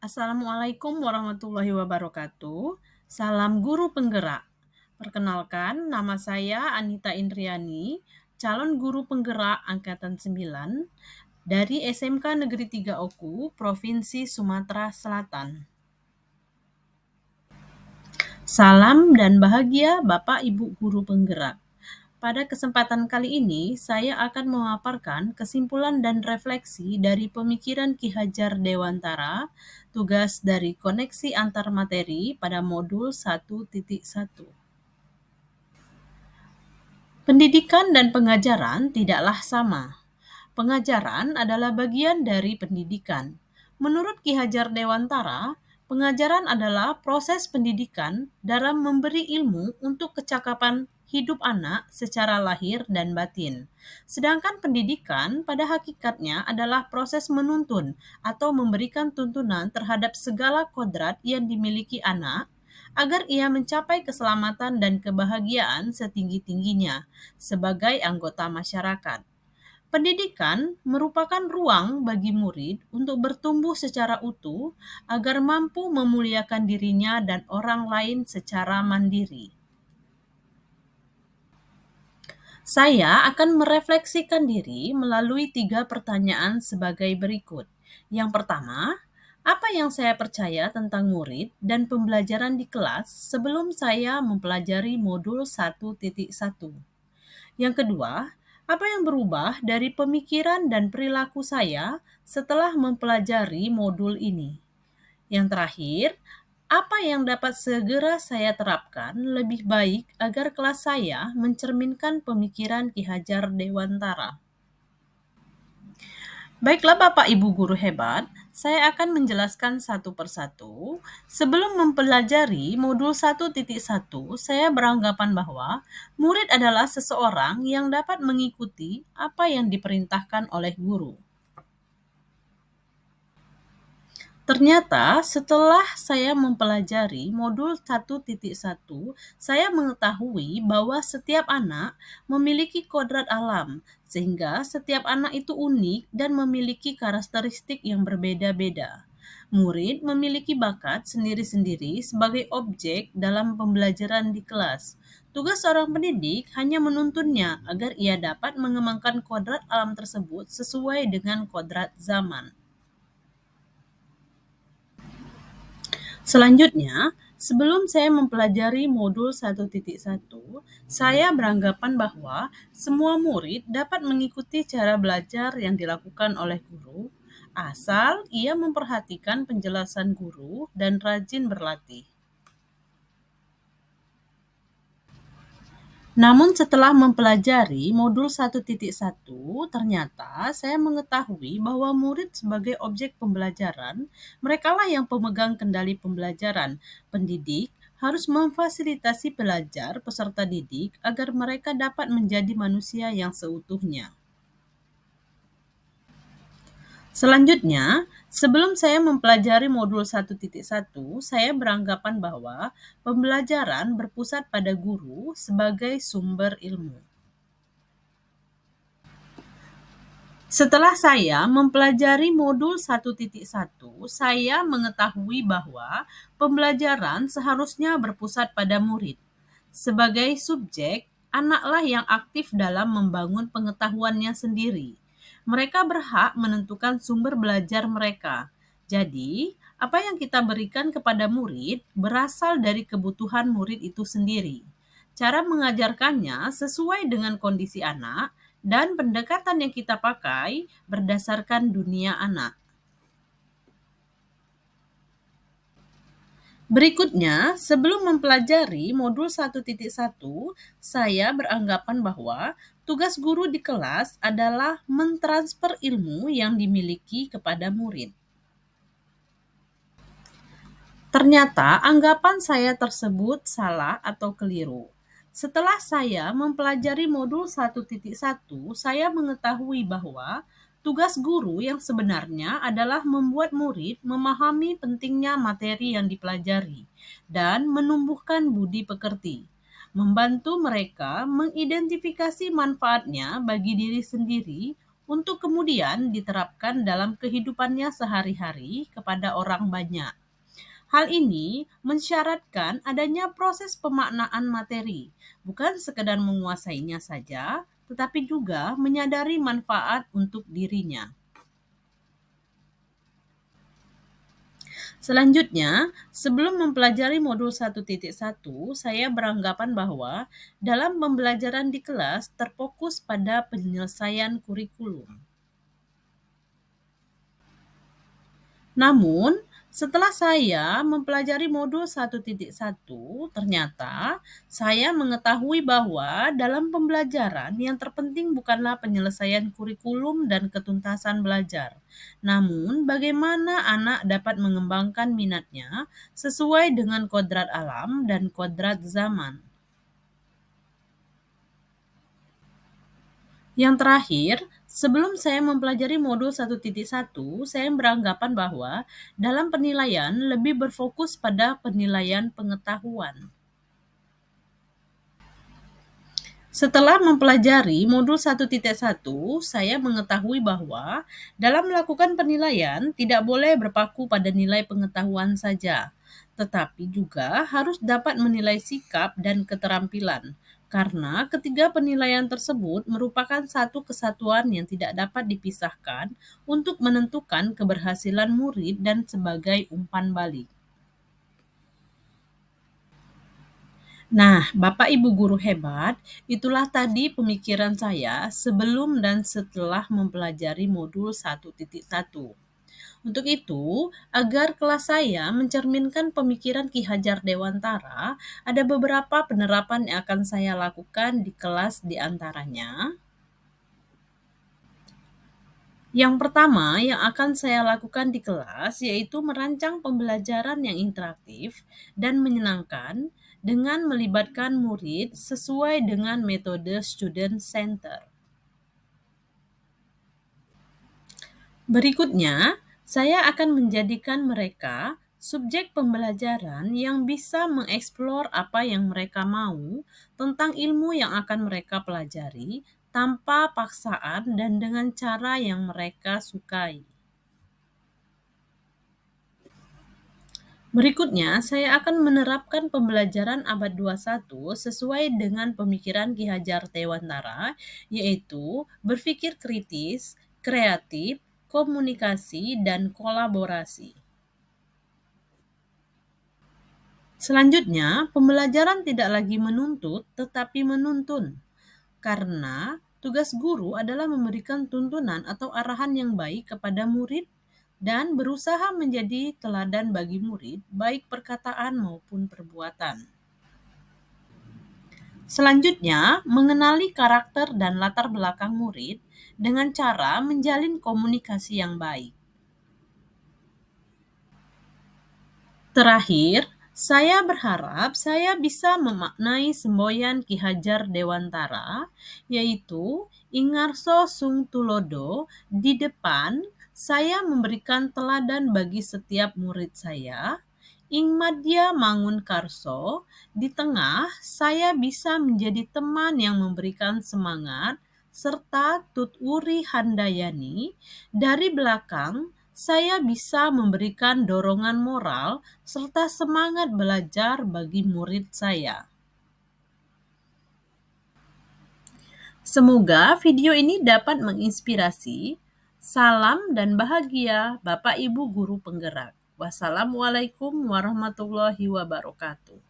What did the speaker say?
Assalamualaikum warahmatullahi wabarakatuh. Salam guru penggerak. Perkenalkan, nama saya Anita Indriani, calon guru penggerak angkatan 9 dari SMK Negeri 3 Oku, Provinsi Sumatera Selatan. Salam dan bahagia Bapak Ibu guru penggerak. Pada kesempatan kali ini, saya akan memaparkan kesimpulan dan refleksi dari pemikiran Ki Hajar Dewantara, tugas dari koneksi antar materi pada modul 1.1. Pendidikan dan pengajaran tidaklah sama. Pengajaran adalah bagian dari pendidikan. Menurut Ki Hajar Dewantara, pengajaran adalah proses pendidikan dalam memberi ilmu untuk kecakapan hidup anak secara lahir dan batin. Sedangkan pendidikan pada hakikatnya adalah proses menuntun atau memberikan tuntunan terhadap segala kodrat yang dimiliki anak agar ia mencapai keselamatan dan kebahagiaan setinggi-tingginya sebagai anggota masyarakat. Pendidikan merupakan ruang bagi murid untuk bertumbuh secara utuh agar mampu memuliakan dirinya dan orang lain secara mandiri. Saya akan merefleksikan diri melalui 3 pertanyaan sebagai berikut. Yang pertama, apa yang saya percaya tentang murid dan pembelajaran di kelas sebelum saya mempelajari modul 1.1? Yang kedua, apa yang berubah dari pemikiran dan perilaku saya setelah mempelajari modul ini? Yang terakhir, apa yang dapat segera saya terapkan lebih baik agar kelas saya mencerminkan pemikiran Ki Hajar Dewantara? Baiklah Bapak Ibu guru hebat, saya akan menjelaskan satu persatu. Sebelum mempelajari modul 1.1, saya beranggapan bahwa murid adalah seseorang yang dapat mengikuti apa yang diperintahkan oleh guru. Ternyata setelah saya mempelajari modul 1.1, saya mengetahui bahwa setiap anak memiliki kodrat alam, sehingga setiap anak itu unik dan memiliki karakteristik yang berbeda-beda. Murid memiliki bakat sendiri-sendiri sebagai objek dalam pembelajaran di kelas. Tugas seorang pendidik hanya menuntunnya agar ia dapat mengembangkan kodrat alam tersebut sesuai dengan kodrat zaman. Selanjutnya, sebelum saya mempelajari modul 1.1, saya beranggapan bahwa semua murid dapat mengikuti cara belajar yang dilakukan oleh guru, asal ia memperhatikan penjelasan guru dan rajin berlatih. Namun setelah mempelajari modul 1.1, ternyata saya mengetahui bahwa murid sebagai objek pembelajaran, merekalah yang pemegang kendali pembelajaran. Pendidik harus memfasilitasi pelajar peserta didik agar mereka dapat menjadi manusia yang seutuhnya. Selanjutnya, sebelum saya mempelajari modul 1.1, saya beranggapan bahwa pembelajaran berpusat pada guru sebagai sumber ilmu. Setelah saya mempelajari modul 1.1, saya mengetahui bahwa pembelajaran seharusnya berpusat pada murid. Sebagai subjek, anaklah yang aktif dalam membangun pengetahuannya sendiri. Mereka berhak menentukan sumber belajar mereka. Jadi, apa yang kita berikan kepada murid berasal dari kebutuhan murid itu sendiri. Cara mengajarkannya sesuai dengan kondisi anak dan pendekatan yang kita pakai berdasarkan dunia anak. Berikutnya, sebelum mempelajari modul 1.1, saya beranggapan bahwa tugas guru di kelas adalah mentransfer ilmu yang dimiliki kepada murid. Ternyata anggapan saya tersebut salah atau keliru. Setelah saya mempelajari modul 1.1, saya mengetahui bahwa tugas guru yang sebenarnya adalah membuat murid memahami pentingnya materi yang dipelajari dan menumbuhkan budi pekerti, membantu mereka mengidentifikasi manfaatnya bagi diri sendiri untuk kemudian diterapkan dalam kehidupannya sehari-hari kepada orang banyak. Hal ini mensyaratkan adanya proses pemaknaan materi, bukan sekedar menguasainya saja, tetapi juga menyadari manfaat untuk dirinya. Selanjutnya, sebelum mempelajari modul 1.1, saya beranggapan bahwa dalam pembelajaran di kelas terfokus pada penyelesaian kurikulum. Namun, setelah saya mempelajari modul 1.1, ternyata saya mengetahui bahwa dalam pembelajaran yang terpenting bukanlah penyelesaian kurikulum dan ketuntasan belajar, namun bagaimana anak dapat mengembangkan minatnya sesuai dengan kodrat alam dan kodrat zaman. Yang terakhir, sebelum saya mempelajari modul 1.1, saya beranggapan bahwa dalam penilaian lebih berfokus pada penilaian pengetahuan. Setelah mempelajari modul 1.1, saya mengetahui bahwa dalam melakukan penilaian tidak boleh berpaku pada nilai pengetahuan saja, tetapi juga harus dapat menilai sikap dan keterampilan, karena ketiga penilaian tersebut merupakan satu kesatuan yang tidak dapat dipisahkan untuk menentukan keberhasilan murid dan sebagai umpan balik. Nah, Bapak Ibu guru hebat, itulah tadi pemikiran saya sebelum dan setelah mempelajari modul 1.1. Untuk itu, agar kelas saya mencerminkan pemikiran Ki Hajar Dewantara, ada beberapa penerapan yang akan saya lakukan di kelas di antaranya. Yang pertama yang akan saya lakukan di kelas yaitu merancang pembelajaran yang interaktif dan menyenangkan dengan melibatkan murid sesuai dengan metode student center. Berikutnya, saya akan menjadikan mereka subjek pembelajaran yang bisa mengeksplor apa yang mereka mau tentang ilmu yang akan mereka pelajari tanpa paksaan dan dengan cara yang mereka sukai. Berikutnya, saya akan menerapkan pembelajaran abad 21 sesuai dengan pemikiran Ki Hajar Dewantara, yaitu berpikir kritis, kreatif, komunikasi, dan kolaborasi. Selanjutnya, pembelajaran tidak lagi menuntut tetapi menuntun, karena tugas guru adalah memberikan tuntunan atau arahan yang baik kepada murid dan berusaha menjadi teladan bagi murid, baik perkataan maupun perbuatan. Selanjutnya, mengenali karakter dan latar belakang murid dengan cara menjalin komunikasi yang baik. Terakhir, saya berharap saya bisa memaknai semboyan Ki Hajar Dewantara, yaitu Ingarso Sung Tulodo, di depan saya memberikan teladan bagi setiap murid saya, Ingmadya Mangun Karso, di tengah saya bisa menjadi teman yang memberikan semangat, serta Tuturi Handayani, dari belakang saya bisa memberikan dorongan moral serta semangat belajar bagi murid saya. Semoga video ini dapat menginspirasi. Salam dan bahagia Bapak Ibu guru penggerak. Wassalamualaikum warahmatullahi wabarakatuh.